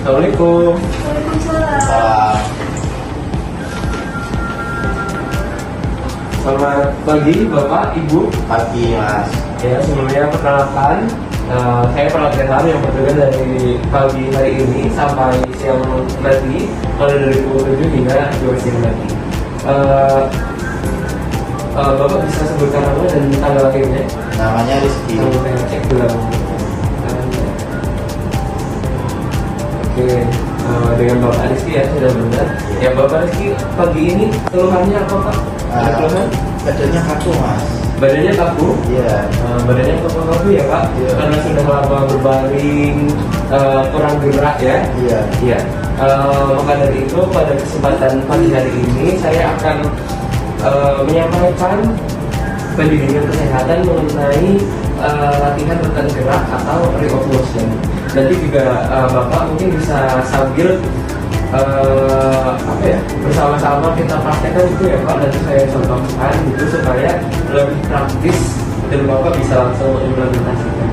Assalamualaikum. Waalaikumsalam. Selamat pagi Bapak, Ibu. Pagi Mas. Ya, sebelumnya perkenalkan, saya pelatih saham yang bertugas dari pagi hari ini sampai siang nanti, mulai dari pukul 7 hingga 2 siang nanti. Bapak bisa sebutkan nama dan tanggal lahirnya? Namanya Rizky. Kalau saya cek dulu. Oke, dengan Bapak Rizky ya, sudah benar. Ya, Bapak Rizky, pagi ini keluhannya apa Pak? Ada keluhan? Badannya kaku Mas. Badannya kaku? Iya. Badannya kaku ya Pak? Iya. Karena sudah lama berbaring, kurang gerak ya? Iya. Iya. Maka dari itu pada kesempatan pagi hari ini saya akan menyampaikan pendidikan kesehatan mengenai latihan rekan gerak atau range of motion. Nanti juga Bapak mungkin bisa sambil bersama-sama kita praktekkan itu ya Pak. Nanti saya contohkan gitu supaya lebih praktis dan Bapak bisa langsung implementasikan.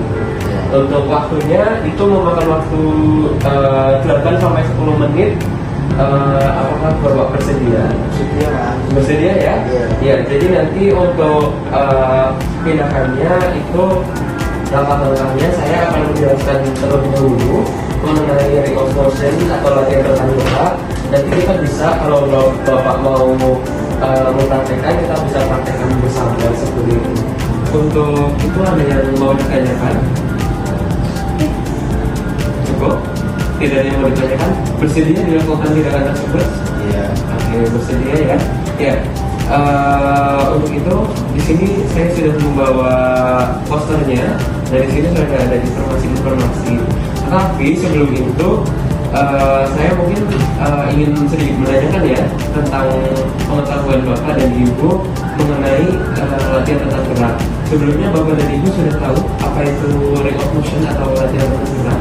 Untuk waktunya itu memakan waktu 8 sampai 10 menit. Apakah Bapak bersedia? Bersedia Mas. Bersedia ya? Iya. Ya, jadi nanti untuk tindakannya itu langkah-langkahnya saya akan menjelaskan terlebih dahulu mengenai range of motion atau latihan rekan gerak. Nanti kita bisa kalau Bapak mau mempraktekkan, kita bisa praktekkan bersama seperti itu. Untuk itu ada yang mau ditanyakan? Cukup? Tidak ada yang mau ditanyakan? Bersedia dilakukan tindakan tersebut? Iya. Oke, bersedia ya? Ya. Untuk itu di sini saya sudah membawa posternya. Dari sini sudah ada informasi-informasi. Tapi sebelum itu saya mungkin ingin sedikit menanyakan ya tentang pengetahuan Bapak dan Ibu mengenai latihan rekan gerak. Sebelumnya Bapak dan Ibu sudah tahu apa itu range of motion atau latihan rekan gerak?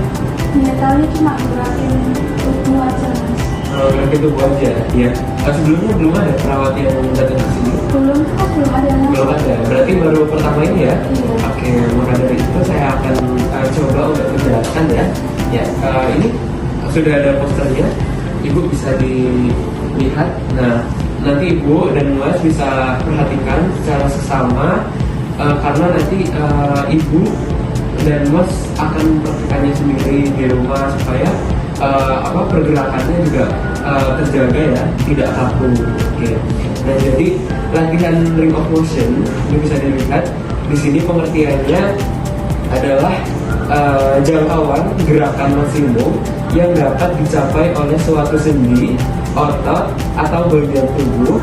Mengetahui cuma gerakin tubuh aja Mas. Gerakin tubuh aja, ya. Sebelumnya belum ada perawat yang datang ke sini? Belum ada Mas. Belum ada, berarti baru pertama ini ya? Iya. Oke, maka dari itu saya akan coba untuk menjelaskan ya. Ya, ini sudah ada posternya, Ibu bisa dilihat. Nah, nanti Ibu dan Mas bisa perhatikan secara sesama karena nanti Ibu dan Mas akan praktikannya sendiri di rumah supaya pergerakannya juga terjaga ya, tidak kaku. Oke. Nah, jadi latihan range of motion ini bisa dilihat di sini pengertiannya adalah jangkauan gerakan maksimum yang dapat dicapai oleh suatu sendi, otot atau bagian tubuh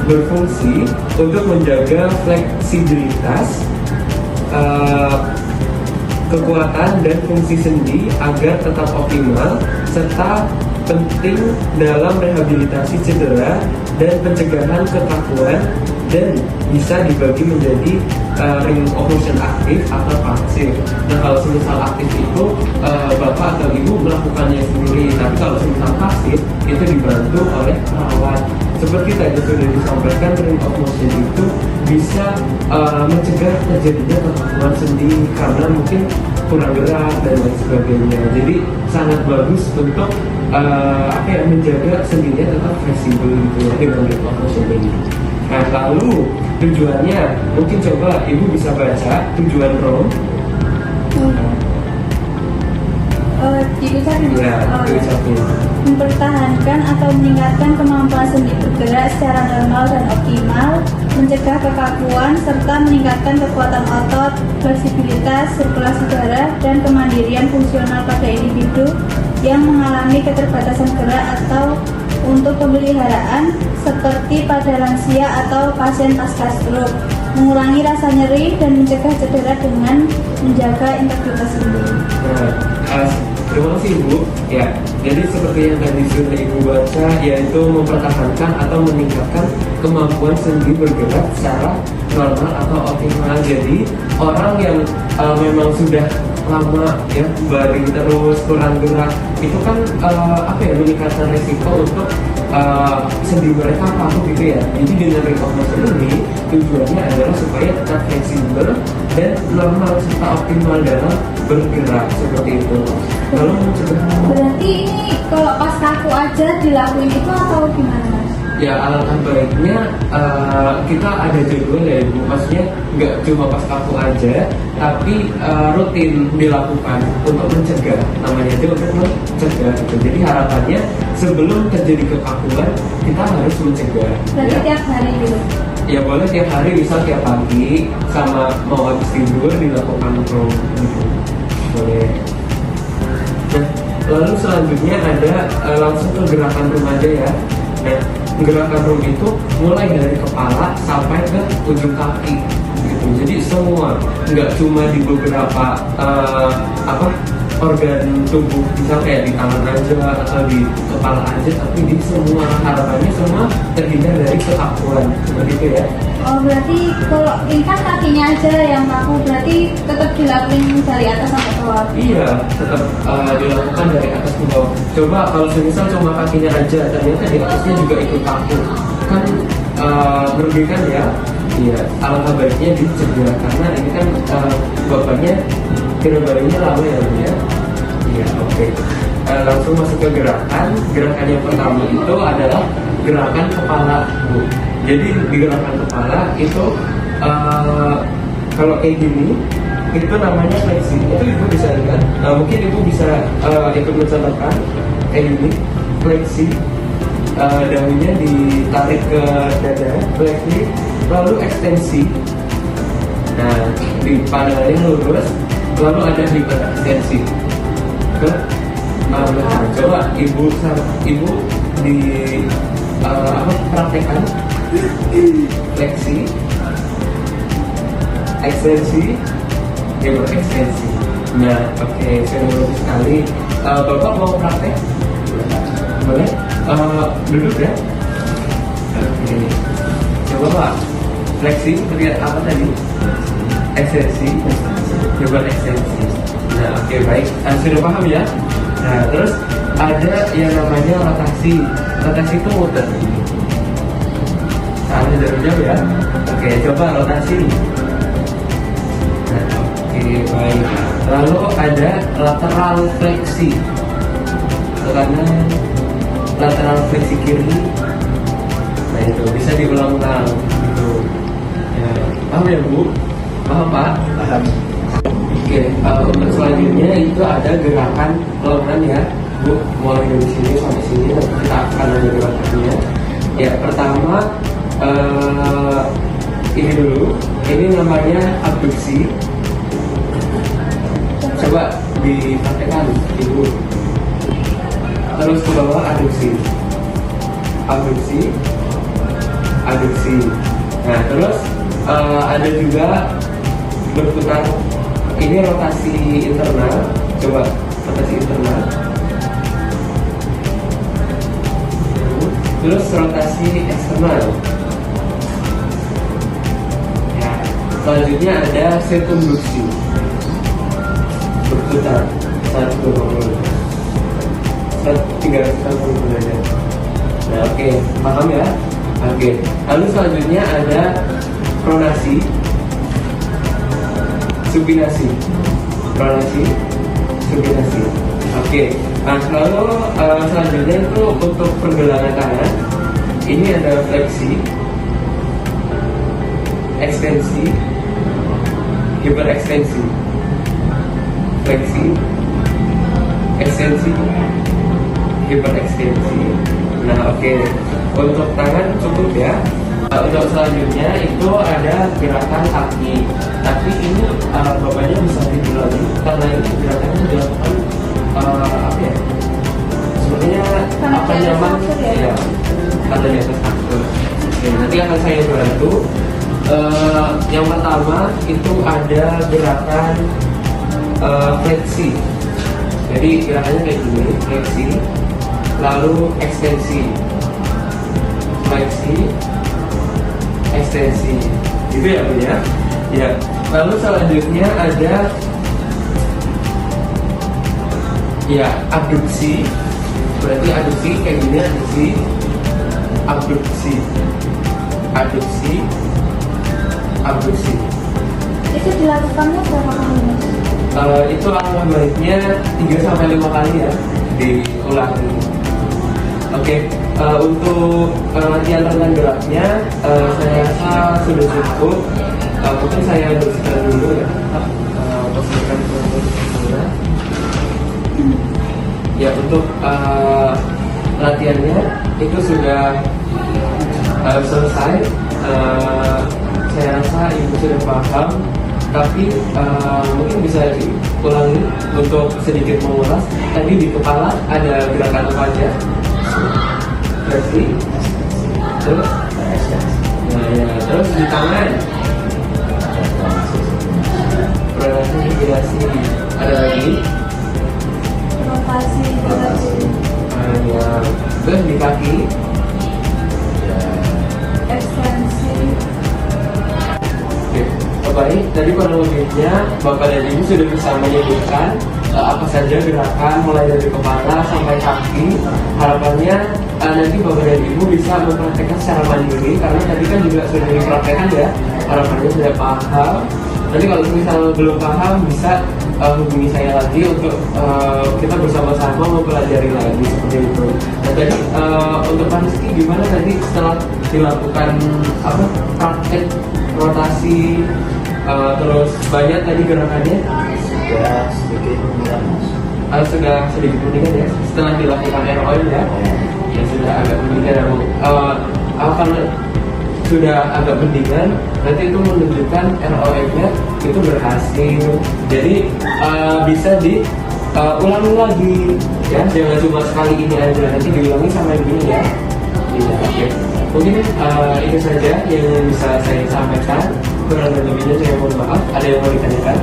berfungsi untuk menjaga fleksibilitas, kekuatan dan fungsi sendi agar tetap optimal, serta penting dalam rehabilitasi cedera dan pencegahan kekakuan, dan bisa dibagi menjadi range of motion aktif atau pasif. Nah, kalau semisal aktif itu Bapak atau Ibu melakukannya sendiri, tapi kalau semisal pasif itu dibantu oleh perawat. Seperti tadi sudah disampaikan, range of motion itu bisa mencegah terjadinya kekakuan sendi karena mungkin kurang gerak dan lain sebagainya. Jadi sangat bagus untuk menjaga sendinya tetap fleksibel gitu ya dengan range of motion ini. Nah, lalu tujuannya mungkin coba Ibu bisa baca tujuan ROM. Diucapin Ya, diucapin. mempertahankan atau meningkatkan kemampuan sendi bergerak secara normal dan optimal, mencegah kekakuan, serta meningkatkan kekuatan otot, fleksibilitas, sirkulasi darah, dan kemandirian fungsional pada individu yang mengalami keterbatasan gerak atau untuk pemeliharaan seperti pada lansia atau pasien pasca stroke, mengurangi rasa nyeri dan mencegah cedera dengan menjaga integritas sendi. Terima kasih Ibu. Ya, jadi seperti yang tadi sudah Ibu baca, yaitu mempertahankan atau meningkatkan kemampuan sendi bergerak secara normal atau optimal. Jadi orang yang memang sudah lama ya baring terus kurang gerak itu kan meningkatkan resiko untuk sendi mereka kaku gitu ya. Jadi dengan range of motion ini tujuannya adalah supaya tetap fleksibel dan normal serta optimal dalam bergerak seperti itu. Lalu mencegah. Berarti ini kalau pas kaku aja dilakuin itu atau gimana, Mas? Ya alangkah baiknya kita ada jadwal ya Ibu, maksudnya nggak cuma pas kaku aja, tapi rutin dilakukan untuk mencegah, namanya itu untuk mencegah gitu. Jadi harapannya sebelum terjadi kekakuan kita harus mencegah. Berarti Ya. tiap hari gitu? Ya boleh tiap hari, misal tiap pagi sama mau habis tidur dilakukan room gitu. Boleh. Nah, lalu selanjutnya ada langsung ke gerakan room aja ya. Nah, gerakan room itu mulai dari kepala sampai ke ujung kaki gitu. Jadi semua, nggak cuma di beberapa organ tubuh, misal kayak di tangan aja atau di kepala aja, tapi di semua, harapannya semua terhindar dari kekakuan seperti itu ya. Oh, berarti kalau ini kan kakinya aja yang kaku, berarti tetap dilakuin dari atas sampai bawah? Iya, tetap dilakukan dari atas ke bawah. Coba kalau semisal cuma kakinya aja, ternyata di atasnya juga ikut kaku, kan merugikan ya. Iya, alangkah baiknya dicegah karena ini kan bapaknya kira-kiranya lama ya Bu ya. Iya, oke. Langsung masuk ke gerakan. Gerakan yang pertama itu adalah gerakan kepala Bu. Jadi di gerakan kepala itu kalau kayak gini itu namanya fleksi. Itu Ibu bisa lihat. Mungkin Ibu bisa ikut mencontohkan kayak gini, fleksi. Daunnya ditarik ke dada, fleksi, lalu ekstensi. Nah, di pandangannya lurus, lalu ada hiperekstensi ke belakang. Coba ibu di praktekkan fleksi, ekstensi, hiperekstensi. Nah, oke, saya mengerti sekali. Bapak mau praktek? Boleh? Duduk ya. Oke. Coba Pak, fleksi seperti apa tadi? Ekstensi, coba ekstensi. Nah, oke, baik. Sudah paham ya? Nah, terus ada yang namanya rotasi. Rotasi itu muter. Salah jauh ya. Oke, coba rotasi. Nah, oke, baik. Lalu ada lateral fleksi. Karena lateral fleksi kiri. Nah, itu bisa diulang-ulang gitu. Ya, paham ya Bu? Paham Pak? Paham. Oke, untuk selanjutnya itu ada gerakan lengan ya Bu, mulai dari sini sampai sini nanti kita akan ada gerakannya. Ya, pertama ini dulu, ini namanya abduksi. Coba dipraktekkan Ibu. Terus ke bawah aduksi, abduksi, aduksi. Nah, terus ada juga berputar. Ini rotasi internal. Coba rotasi internal. Terus rotasi eksternal. Ya. Selanjutnya ada sirkumduksi. Berputar 360 derajat. Nah, oke, paham ya? Oke. Lalu selanjutnya ada pronasi, supinasi, pronasi, supinasi. Oke. Nah, lalu selanjutnya itu untuk pergelangan tangan. Ini ada fleksi, ekstensi, hiperekstensi, fleksi, ekstensi, hiperekstensi. Nah, oke. Untuk tangan cukup ya. Untuk selanjutnya itu ada gerakan kaki. Tapi ini bapaknya bisa diulangi karena ini gerakannya dilakukan apa ya? Sebenarnya apa nyaman ya? Ada di atas kasur. Oke, nanti akan saya bantu. Yang pertama itu ada gerakan fleksi. Jadi gerakannya kayak gini, fleksi, lalu ekstensi, fleksi, ekstensi, gitu ya Bu ya. Ya. Lalu selanjutnya ada ya abduksi. Berarti abduksi kayak gini, abduksi, abduksi, adduksi, abduksi. Itu dilakukannya berapa kali, Mas? Itu alangkah baiknya 3-5 kali ya, diulangi. Oke, untuk latihan renang geraknya saya rasa sudah cukup. Mungkin saya bersihkan dulu ya, bersihkan dulu. Ya, untuk latihannya itu sudah selesai. Saya rasa ibu sudah paham, tapi mungkin bisa diulangi untuk sedikit mengulas. Tadi di kepala ada gerakan apa aja? Versi, terus, terus di tangan, pronasi, girasi, ada lagi? Rotasi, gerasi, Ya, terus di kaki, ekstensi. oke, baik. Tadi kronologisnya Bapak dan Ibu sudah bisa menyebutkan apa saja gerakan mulai dari kepala sampai kaki. Harapannya nanti Bapak dan Ibu bisa mempraktekkan secara mandiri, karena tadi kan juga sudah dipraktekkan ya. Harapannya sudah paham. Nanti kalau misalnya belum paham bisa hubungi saya lagi untuk kita bersama-sama mempelajari lagi seperti itu. Nah, tadi untuk Pak Rizky gimana tadi setelah dilakukan praktek rotasi terus banyak tadi gerakannya? Ya sedikit mendingan Mas. Sudah sedikit mendingan ya setelah dilakukan ROM ya. Ya sudah agak mendingan ya Bu. Karena sudah agak mendingan, nanti itu menunjukkan ROM-nya itu berhasil. Jadi bisa diulangi lagi ya, jangan cuma sekali ini aja, nanti diulangi sama yang ini ya. Iya, oke. Mungkin itu saja yang bisa saya sampaikan. Kurang dan lebihnya saya mohon maaf. Ada yang mau ditanyakan?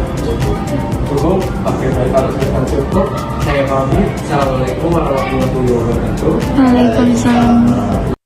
Cukup? Oke, baik, kalau sudah cukup saya pamit. Assalamualaikum warahmatullahi wabarakatuh. Waalaikumsalam.